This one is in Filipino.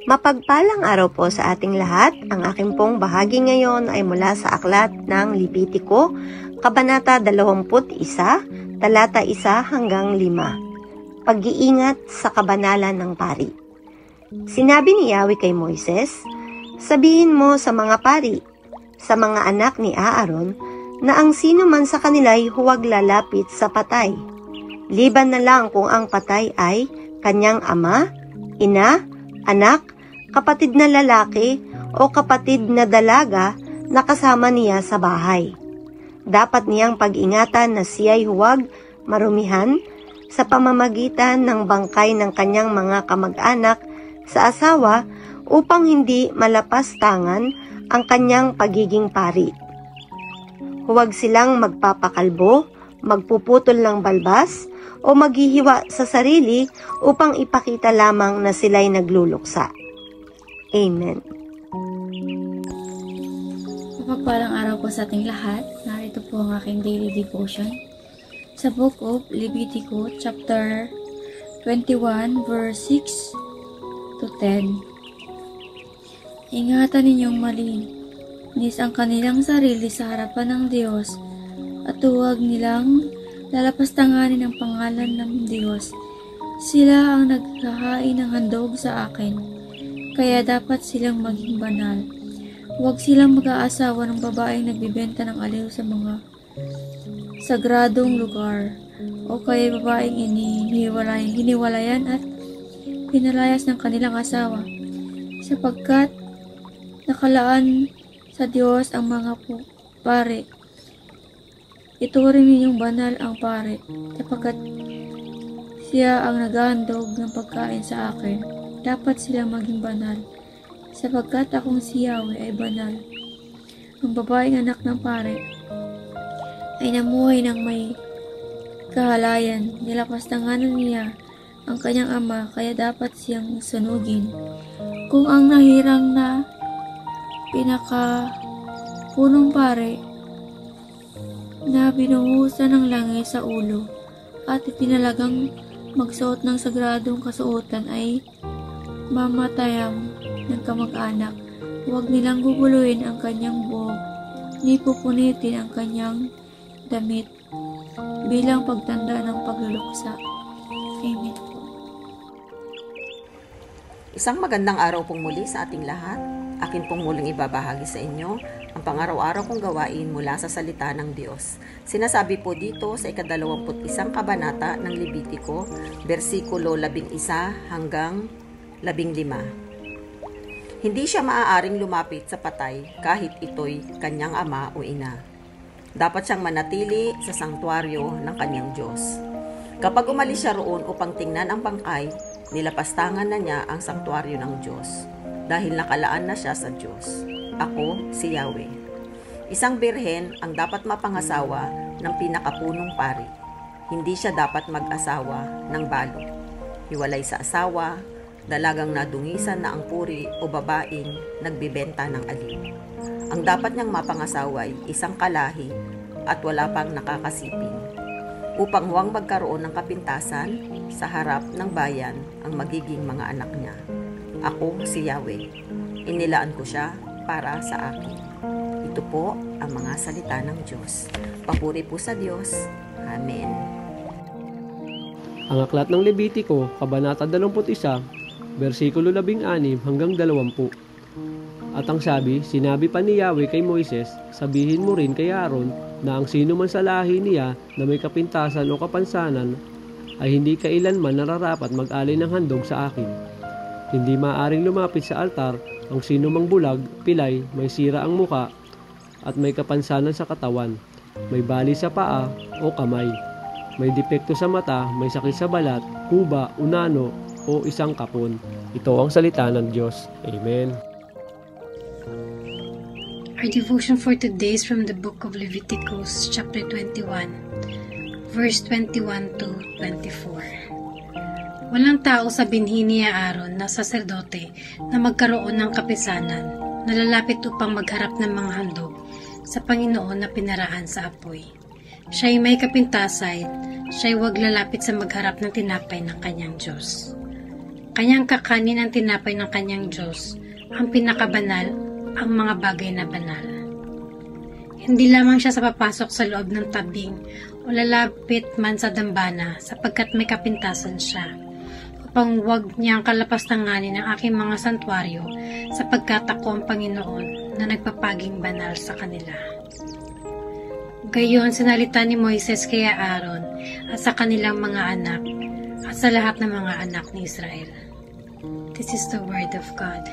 Mapagpalang araw po sa ating lahat. Ang aking pong bahagi ngayon ay mula sa aklat ng Levitico, Kabanata 21, talata 1 hanggang 5. Pag-iingat sa kabanalan ng pari. Sinabi ni Yahweh kay Moises, "Sabihin mo sa mga pari, sa mga anak ni Aaron, na ang sino man sa kanila'y huwag lalapit sa patay. Liban na lang kung ang patay ay kanyang ama, ina, anak, kapatid na lalaki o kapatid na dalaga na kasama niya sa bahay. Dapat niyang pag-ingatan na siya'y huwag marumihan sa pamamagitan ng bangkay ng kanyang mga kamag-anak sa asawa upang hindi malapastangan ang kanyang pagiging pari. Huwag silang magpapakalbo, magpuputol ng balbas, o maghihiwa sa sarili upang ipakita lamang na sila'y nagluluksa." Amen. Mapagpalang araw po sa ating lahat. Narito po ang aking daily devotion sa Book of Levitico, chapter 21, verse 6 to 10. Ingatan ninyong malinis ang kanilang sarili sa harapan ng Diyos at huwag nilang lalapastanganin ang pangalan ng Diyos. Sila ang naghahain ng handog sa akin, kaya dapat silang maging banal. Huwag silang mag-aasawa ng babaeng nagbibenta ng aliw sa mga sagradong lugar, o kaya babaeng hiniwalayan at pinalayas ng kanilang asawa, sapagkat nakalaan sa Diyos ang mga pare. Ituring ninyong banal ang pare, sapagkat siya ang naghahandog ng pagkain sa akin. Dapat silang maging banal, sapagkat akong si Yahweh ay banal. Ang babaeng anak ng pare ay namuhay ng may kahalayan. Nilapastanganan niya ang kanyang ama, kaya dapat siyang sunugin. Kung ang nahirang na pinakapunong pare na binuhusan ng langis sa ulo at itinalagang magsuot ng sagradong kasuotan ay mamatayang ng kamag-anak, huwag nilang guguluhin ang kanyang buhok, ni pupunitin ang kanyang damit bilang pagtanda ng pagluluksa. Amen. Isang magandang araw pong muli sa ating lahat. Akin pong muling ibabahagi sa inyo ang pang-araw-araw kong gawain mula sa salita ng Diyos. Sinasabi po dito sa ika-21 kabanata ng Levitico, versikulo 11 hanggang 15. Hindi siya maaaring lumapit sa patay kahit ito'y kanyang ama o ina. Dapat siyang manatili sa sangtuaryo ng kanyang Diyos. Kapag umalis siya roon upang tingnan ang bangkay, nilapastangan na niya ang sangtuaryo ng Diyos dahil nakalaan na siya sa Diyos. Ako si Yahweh. Isang birhen ang dapat mapangasawa ng pinakapunong pari. Hindi siya dapat mag-asawa ng balo. Hiwalay sa asawa, dalagang nadungisan na ang puri o babaeng nagbibenta ng aliw. Ang dapat niyang mapangasawa ay isang kalahi at wala pang nakakasiping, upang huwag magkaroon ng kapintasan sa harap ng bayan ang magiging mga anak niya. Ako si Yahweh. Inilaan ko siya para sa akin. Ito po ang mga salita ng Diyos. Papuri po sa Diyos. Amen. Ang aklat ng Levitico, Kabanata 21, versikulo 16 hanggang 20. At ang sinabi pa ni Yahweh kay Moises, "Sabihin mo rin kay Aaron na ang sino man sa lahi niya na may kapintasan o kapansanan ay hindi kailanman nararapat mag-alay ng handog sa akin. Hindi maaaring lumapit sa altar ang sino mang bulag, pilay, may sira ang muka, at may kapansanan sa katawan, may bali sa paa o kamay, may depekto sa mata, may sakit sa balat, kuba, unano, o isang kapon." Ito ang salita ng Diyos. Amen. Our devotion for today is from the book of Leviticus, chapter 21, verse 21 to 24. Walang tao sa binhi ni Aaron na saserdote na magkaroon ng kapisanan, na lalapit upang magharap ng mga handog sa Panginoon na pinaraan sa apoy. Siya'y may kapintasan, siya'y huwag lalapit sa magharap ng tinapay ng kanyang Diyos. Kanyang kakanin ang tinapay ng kanyang Diyos, ang pinakabanal, ang mga bagay na banal. Hindi lamang siya sa papasok sa loob ng tabing o lalapit man sa dambana sapagkat may kapintasan siya, upang huwag niyang kalapastanganin ang aking mga santuaryo sapagkat ako ang Panginoon na nagpapaging banal sa kanila. Gayon sinalita ni Moises kay Aaron at sa kanilang mga anak at sa lahat ng mga anak ni Israel. This is the word of God.